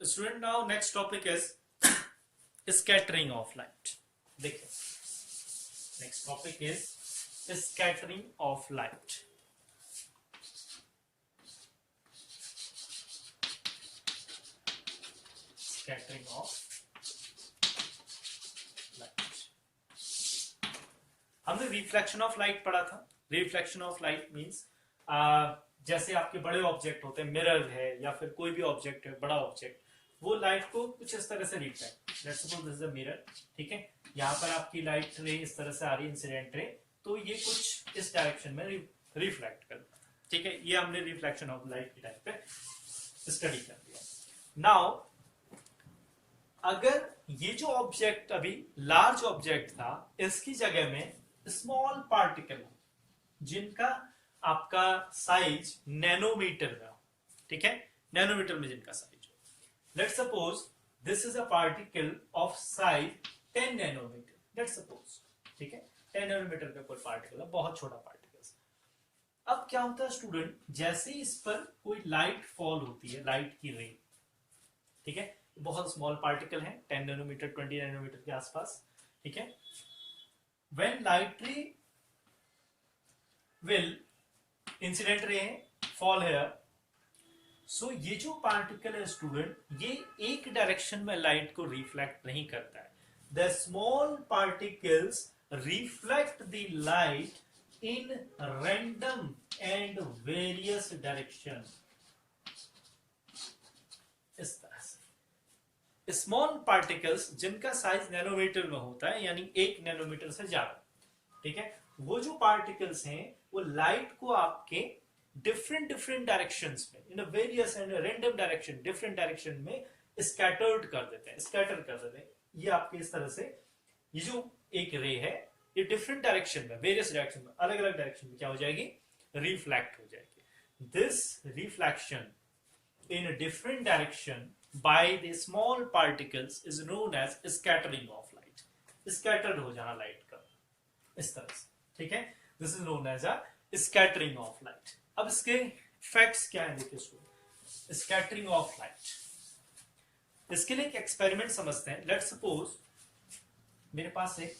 Student, now next topic is scattering of light. देखिए, next topic is scattering of light. Scattering of light. हमने reflection of light पढ़ा था. Reflection of light means जैसे आपके बड़े object होते हैं, मिरर है या फिर कोई भी ऑब्जेक्ट है, बड़ा ऑब्जेक्ट, वो लाइट को कुछ इस तरह से reflect. Let's suppose this is a mirror. ठीक है, यहाँ पर आपकी लाइट रे इस तरह से आ रही है, इंसिडेंट रे, तो ये कुछ इस डायरेक्शन में रिफ्लेक्ट कर. ठीक है, ये हमने रिफ्लेक्शन ऑफ लाइट के टाइप पे स्टडी कर दिया. नाउ अगर ये जो ऑब्जेक्ट अभी लार्ज ऑब्जेक्ट था, इसकी जगह में स्मॉल पार्टिकल जिनका आपका साइज नैनोमीटर में हो. ठीक है, नैनोमीटर में जिनका साइज हो. Let's suppose this is a particle of size 10 nanometer. Let's suppose, ठीक है, 10 नैनोमीटर का कोई पार्टिकल है, बहुत छोटा पार्टिकल. अब क्या होता है स्टूडेंट, जैसे इस पर कोई लाइट फॉल होती है, लाइट की रे, ठीक है, बहुत स्मॉल पार्टिकल है, 10 नैनोमीटर 20 नैनोमीटर के आसपास. ठीक है, when light ray will incident ray fall here, so ये जो पार्टिकल है स्टूडेंट, ये एक डायरेक्शन में लाइट को रिफ्लेक्ट नहीं करता है. The small particles reflect the light in random and various direction. इस तरह से स्मॉल पार्टिकल्स जिनका साइज नैनोमीटर में होता है, यानी 1 नैनोमीटर से ज्यादा. ठीक है, वो जो पार्टिकल्स हैं वो लाइट को आपके डिफरेंट डायरेक्शंस में, in various and random direction, different direction में स्कैटर्ड कर देते हैं, स्कैटर कर देते हैं. ये आपके इस तरह से, ये जो एक रे है, ये डिफरेंट डायरेक्शन में, वेरियस डायरेक्शन में, अलग अलग डायरेक्शन में क्या हो जाएगी, रिफ्लेक्ट हो जाएगी. This reflection in different direction by the small particles is known as scattering of light. Scattered हो जाना लाइट का इस तरह से. ठीक है, this is known as a scattering of light. अब इसके फैक्ट्स क्या है, देखिए स्टूडेंट, स्कैटरिंग ऑफ लाइट. इसके लिए एक एक्सपेरिमेंट समझते हैं. लेट्स सपोज मेरे पास एक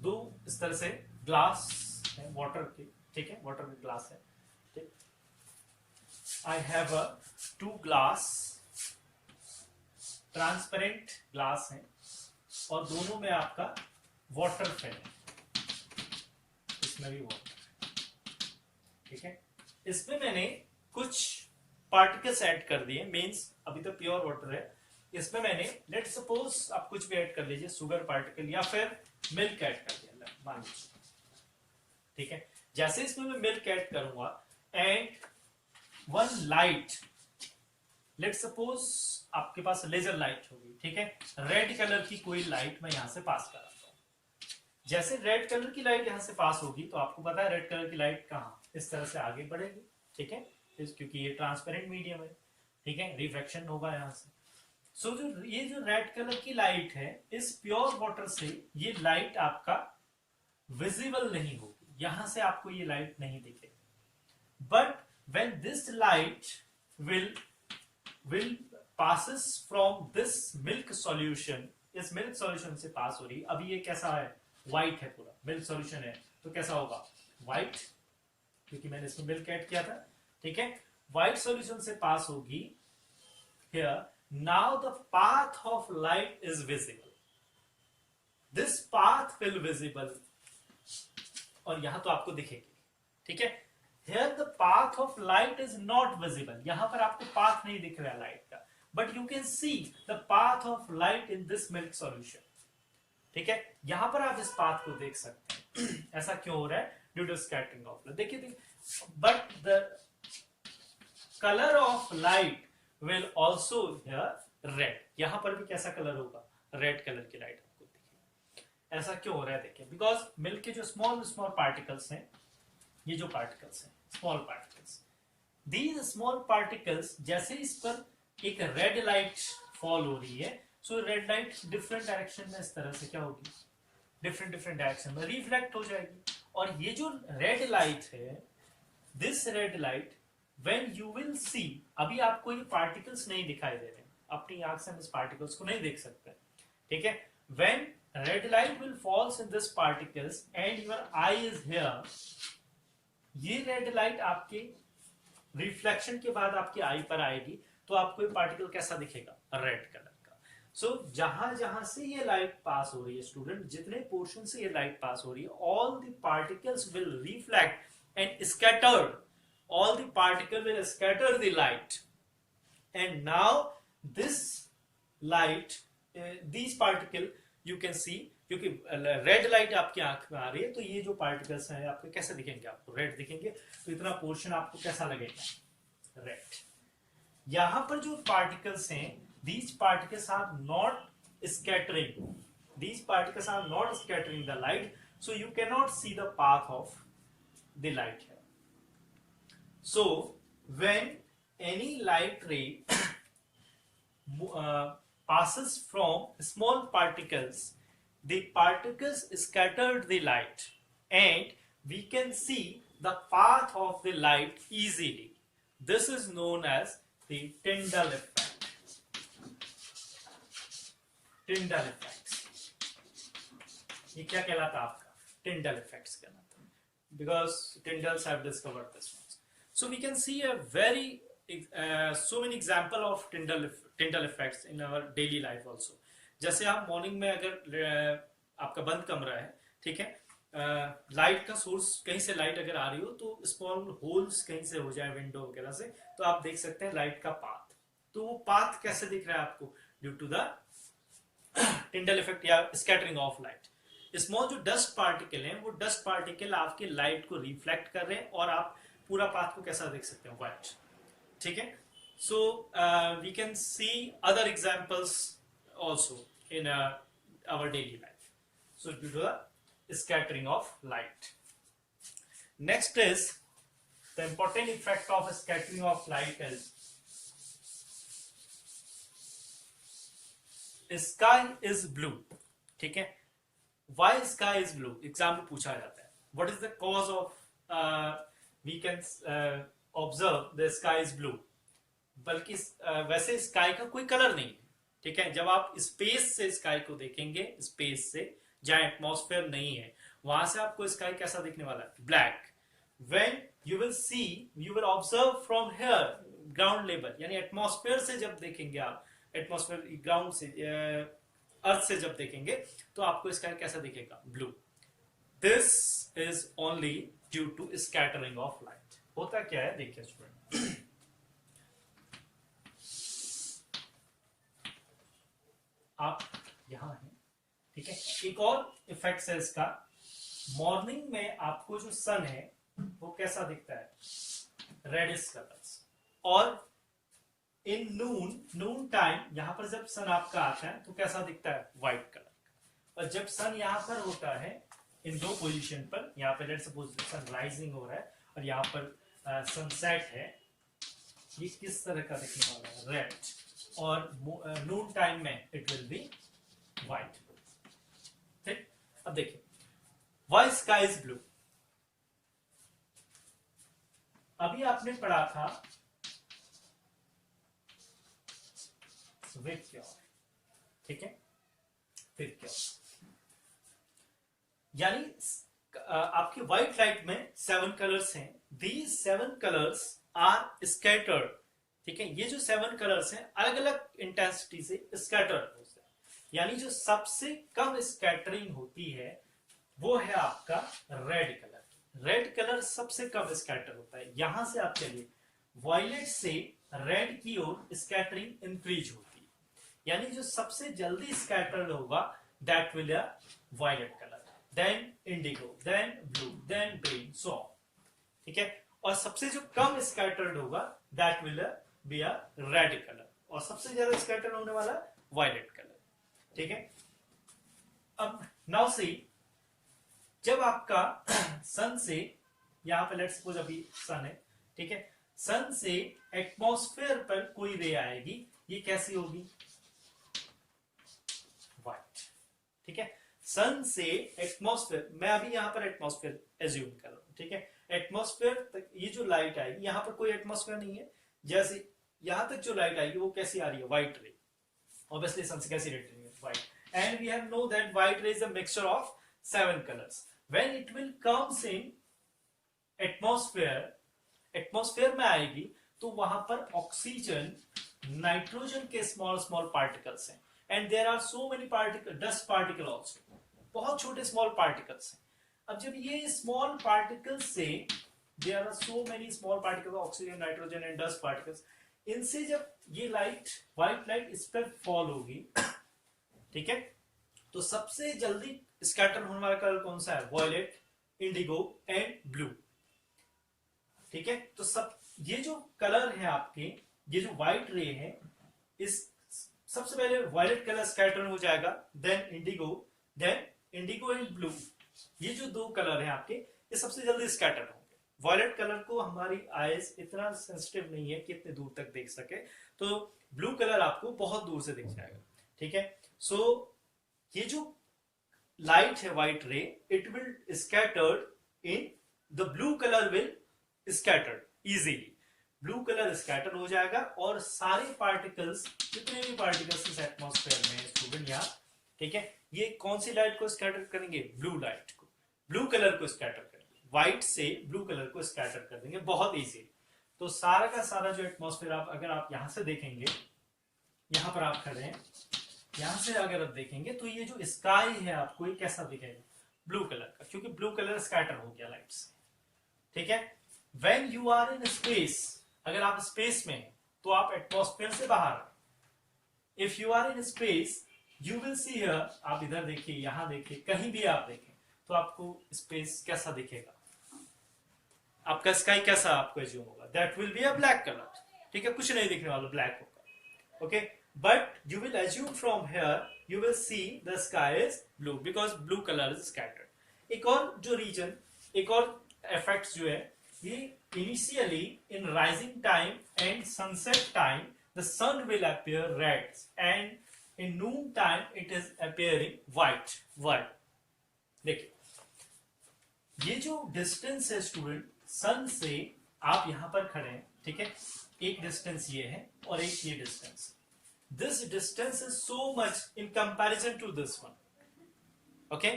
दो इस तरह से ग्लास है, वाटर के. ठीक है, वाटर के ग्लास है. ठीक, I have a 2 glass, transparent glass है, और दोनों में आपका वाटर फिल है, इसमें भी वाटर. ठीक है, इसमें मैंने कुछ पार्टिकल्स ऐड कर दिए, मींस अभी तो प्योर वाटर है. इसमें मैंने, लेट सपोज आप कुछ भी ऐड कर लीजिए, शुगर पार्टिकल या फिर मिल्क ऐड कर दिया, मान लीजिए. ठीक है, जैसे इसमें मैं मिल्क ऐड करूंगा and one light, let suppose आपके पास लेजर लाइट होगी. ठीक है, रेड कलर की कोई लाइट मैं यहां से पास कराता हूं. जैसे रेड कलर की लाइट यहां से पास होगी, तो आपको पता है रेड कलर की लाइट कहां, इस तरह से आगे बढ़ेगी. ठीक है, क्योंकि ये ट्रांसपेरेंट मीडियम है. ठीक है, रिफ्लेक्शन होगा यहां से. सो ये जो रेड कलर की लाइट है, इस प्योर वाटर से ये लाइट आपका विजिबल नहीं होगी, यहां से आपको ये लाइट नहीं दिखेगी. But when this light will passes from this milk solution, इस मिल्क सॉल्यूशन से पास हो रही. अभी ये कैसा है, व्हाइट है, पूरा मिल्क सॉल्यूशन है, तो कैसा होगा, व्हाइट, क्योंकि मैंने इसमें मिल्क ऐड किया था. ठीक है, व्हाइट सॉल्यूशन से पास होगी. Here now the path of light is visible, this path will visible, और यहां तो आपको दिखेगी. ठीक है, here the path of light is not visible, यहां पर आपको पाथ नहीं दिख रहा है लाइट का, but you can see the path of light in this milk solution. ठीक है, यहां पर आप इस पाथ को देख सकते हैं. ऐसा क्यों हो रहा है, due to scattering of light. देखिए, but the color of light will also here red, यहां पर भी कैसा कलर होगा, रेड कलर की लाइट आपको दिखेगी. ऐसा क्यों हो रहा है, देखिए, बिकॉज मिल्क के जो स्मॉल स्मॉल पार्टिकल्स हैं, ये जो पार्टिकल्स हैं, small particles, these small particles, जैसे इस पर एक रेड लाइट फॉल हो रही है, सो रेड लाइट डिफरेंट डायरेक्शन में इस तरह से क्या होगी, डिफरेंट डायरेक्शन में रिफ्लेक्ट हो जाएगी. और ये जो रेड लाइट है, this red light when you will सी, अभी आपको ये पार्टिकल्स नहीं दिखाई दे रहे, अपनी आंख से हम इस पार्टिकल्स को नहीं देख सकते, ठीक है। When red light will falls in this particles and your I is here, ये रेड लाइट आपके रिफ्लेक्शन के बाद आपकी आई पर आएगी, तो आपको ये पार्टिकल कैसा दिखेगा, रेड कलर का। सो जहां जहां से ये लाइट पास हो रही है स्टूडेंट, जितने पोर्शन से ये लाइट पास हो रही है, all the particles will reflect and scattered, all the particle will scatter the light, and now this light, these particle you can see, क्योंकि रेड लाइट आपकी आंख में आ रही है, तो ये जो पार्टिकल्स हैं आपको कैसे दिखेंगे, आपको रेड दिखेंगे। तो इतना पोर्शन आपको कैसा लगेगा, रेड। यहां पर जो पार्टिकल्स हैं, these particles are not scattering, these particles are not scattering the light, so you cannot see the path of the light here. So when any light ray passes from small particles, the particles scattered the light and we can see the path of the light easily. This is known as the Tyndall effect. Tyndall effects. ये क्या कहलाता आपका, Tyndall effects कहलाता, because Tyndalls have discovered this one. So we can see a very so many example of Tyndall effects in our daily life also. जैसे आप morning में अगर आपका बंद कमरा है, ठीक है, लाइट का सोर्स कहीं से लाइट अगर आ रही हो, तो स्मॉल होल्स कहीं से हो जाए विंडो वगैरह से, तो आप देख सकते हैं लाइट का पाथ। तो वो पाथ कैसे दिख रहा है आपको, due to the Tyndall effect या स्कैटरिंग ऑफ लाइट। स्मॉल जो डस्ट पार्टिकल हैं, वो डस्ट पार्टिकल आपकी लाइट को रिफ्लेक्ट कर रहे हैं, और आप पूरा पाथ को कैसा देख सकते हैं, व्हाइट, ठीक है। So we can see other examples also in our daily life, so due to the scattering of light. Next is the important effect of scattering of light is sky is blue, ठीक है। Why sky is blue, exam में पूछा जाता है, what is the cause of we can observe the sky is blue, बल्कि वैसे sky का कोई कलर नहीं है, ठीक है। जब आप स्पेस से स्काई को देखेंगे, स्पेस से, जहां एटमॉस्फेयर नहीं है, वहां से आपको स्काई कैसा दिखने वाला है, black. When you will C, you will observe from here, ground level, यानी एटमॉस्फेयर से जब देखेंगे आप, एटमॉस्फेयर ग्राउंड से, अर्थ से जब देखेंगे, तो आपको स्काई कैसा दिखेगा, blue. This is only due to scattering of light. होता क्या है देखिए स्टूडेंट, आप यहां हैं, ठीक है। एक और इफेक्ट है इसका, मॉर्निंग में आपको जो सन है वो कैसा दिखता है, रेडिश कलर्स, और इन नून टाइम यहां पर जब सन आपका आता है तो कैसा दिखता है, व्हाइट कलर। और जब सन यहां पर होता है इन दो पोजीशन पर, यहाँ पे लेट्स सपोज सन राइजिंग हो रहा है और यहाँ पर सनसेट है, ये किस तरह का दिखने वाला है, रेड, और नून टाइम में इट विल बी व्हाइट, ठीक। अब देखिए, व्हाई स्काई इज ब्लू, अभी आपने पढ़ा था विथ क्योर, ठीक है, विथ क्योर, यानी आपकी व्हाइट लाइट में 7 कलर्स हैं, these 7 कलर्स आर स्कैटर्ड, ठीक है। ये जो 7 कलर्स हैं अलग अलग इंटेंसिटी से स्कैटर्ड होते हैं, यानी जो सबसे कम स्कैटरिंग होती है वो है आपका रेड कलर। रेड कलर सबसे कम स्कैटर होता है। यहां से आप चलिए, वायलेट से रेड की ओर स्कैटरिंग इंक्रीज होती है, यानी जो सबसे जल्दी स्कैटर्ड होगा that will a violet colour, then indigo, then blue, then green, so on, ठीक है। और सबसे जो कम स्कैटर्ड होगा that will be a red color, और सबसे ज्यादा स्कैटर्ड होने वाला violet color, ठीक है। अब नाउ सी, जब आपका सन से, यहां पे लेट्स सपोज अभी सन है, ठीक है, सन से एटमॉस्फेयर पर कोई रे आएगी, ये कैसी होगी, व्हाइट, ठीक है। सन से एटमॉस्फेयर, मैं अभी यहां पर एटमॉस्फेयर एज्यूम कर रहा हूं, ठीक है। एटमॉस्फेयर तक ये जो लाइट आएगी, यहाँ पर कोई एटमॉस्फेयर नहीं है, जैसे यहाँ तक जो लाइट आएगी वो कैसी आ रही है, व्हाइट रे, ऑब्वियसली सन से कैसी रेडिएटिंग है, white, and we have know that white ray is a mixture of 7 colours. When it will comes in atmosphere, atmosphere में आएगी तो वहां पर ऑक्सीजन, नाइट्रोजन के स्मॉल स्मॉल पार्टिकल्स हैं, and there are so many particle, dust particle also, बहुत छोटे small particles हैं. अब जब ये स्मॉल पार्टिकल्स से, there are so many small particles, oxygen, nitrogen and dust particles, इनसे जब ये लाइट, व्हाइट लाइट इस पर फॉल होगी, ठीक है, तो सबसे जल्दी स्कैटर होने वाला कलर कौन सा है, वॉयलेट, इंडिगो एंड ब्लू. ठीक है, तो सब ये जो कलर है आपके, ये जो व्हाइट रे है, इस सबसे पहले वायलेट कलर स्कैटर हो जाएगा, देन इंडिगो एंड ब्लू, ये जो दो कलर है आपके, ये सबसे जल्दी स्कैटर होंगे. वायलेट कलर को हमारी आईज इतना सेंसिटिव नहीं है कि इतने दूर तक देख सके, तो ब्लू कलर आपको बहुत दूर से दिख जाएगा. ठीक है, सो ये जो लाइट है व्हाइट रे, it will scattered in the blue colour, will scattered easily, blue colour scatter हो जाएगा, और सारे पार्टिकल्स, जितने भी पार्टिकल्स इस एटमॉस्फेयर में स्टूडेंट यहाँ, ठीक है, ये कौन सी लाइट को स्कैटर करेंगे, ब्लू लाइट को, ब्लू कलर को स्कैटर करेंगे, व्हाइट से ब्लू कलर को स्कैटर कर देंगे बहुत इजी. तो सारा का सारा जो एटमॉस्फेयर, आप अगर आप यहां से देखेंगे, यहां पर आप खड़े हैं, यहां से अगर आप देखेंगे तो ये जो स्काई है आपको ये कैसा दिखेगा, ब्लू कलर का, क्योंकि ब्लू कलर स्कैटर हो गया लाइट से. ठीक है, when you are in space, अगर आप स्पेस में हैं तो आप एटमॉस्फेयर से बाहर हैं. If you are in space you will see here, आप इधर देखिए, यहां देखिए, कहीं भी आप देखें तो आपको स्पेस कैसा दिखेगा, आपका स्काई कैसा आपको एज्यूम होगा, that will be a black colour. ठीक है, कुछ नहीं दिखने वाला, ब्लैक होगा. Okay, but you will assume from here, you will see the sky is blue, because blue colour is scattered. एक और जो रीजन, एक और इफेक्ट जो है, ये initially in rising time and sunset time the sun will appear red, and in noon time it is appearing white. देखिए ये जो डिस्टेंस है स्टूडेंट, सन से आप यहां पर खड़े हैं, ठीक है, एक डिस्टेंस ये है और एक ये distance. This distance is so much in comparison to this one. Okay,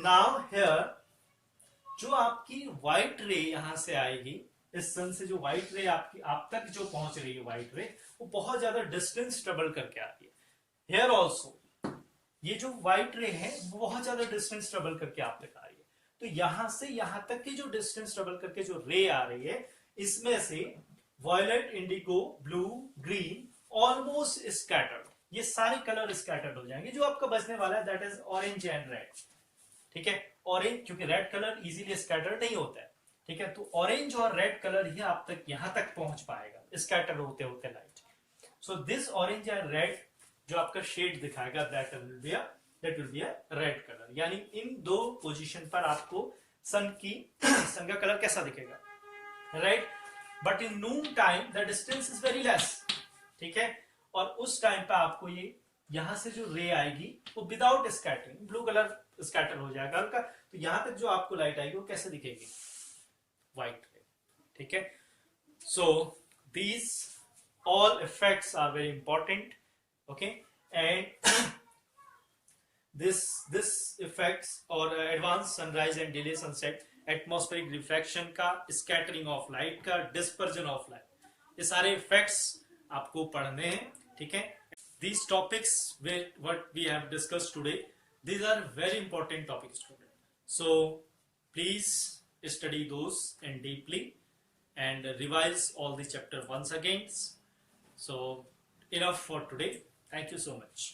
now here जो आपकी व्हाइट रे यहां से आएगी, इस सन से जो व्हाइट रे आपकी आप तक जो पहुंच रही है व्हाइट रे, वो बहुत ज्यादा डिस्टेंस ट्रेवल करके आ रही है. हियर ऑल्सो ये जो व्हाइट रे है वो बहुत ज्यादा डिस्टेंस ट्रेवल करके आप तक आ रही है. तो यहां से यहां तक की जो डिस्टेंस ट्रेवल करके जो रे आ रही है, इसमें से violet, indigo, blue, green almost scattered, ये सारे कलर स्कैटर्ड हो जाएंगे. जो आपका बचने वाला है that is orange and red. ठीक है, ऑरेंज, क्योंकि रेड कलर इजीली स्कैटर नहीं होता है. ठीक है, तो ऑरेंज और रेड कलर ही आप तक यहां तक पहुंच पाएगा स्कैटर होते होते light. So this orange and red जो आपका शेड दिखाएगा, that will be a red colour. यानी इन दो पोजीशन पर आपको सन का कलर कैसा दिखेगा, red. But in Noon time the distance is very less. ठीक है, और उस टाइम पर आपको ये यहां से जो रे आएगी वो without scattering, blue colour scatter हो जाएगा हल्का. तो यहां तक जो आपको लाइट आएगी वो कैसे दिखेगी, व्हाइट रे. ठीक है, so these all effects are very important. Okay, and this effects और advance sunrise and delay sunset, atmospheric refraction का, स्कैटरिंग ऑफ लाइट का, डिस्पर्जन ऑफ लाइट, ये सारे इफेक्ट्स आपको पढ़ने हैं. ठीक है, these topics what we have discussed today, these are very important topics student. So please study those and deeply and revise all the chapter once again. So enough for today. Thank you so much.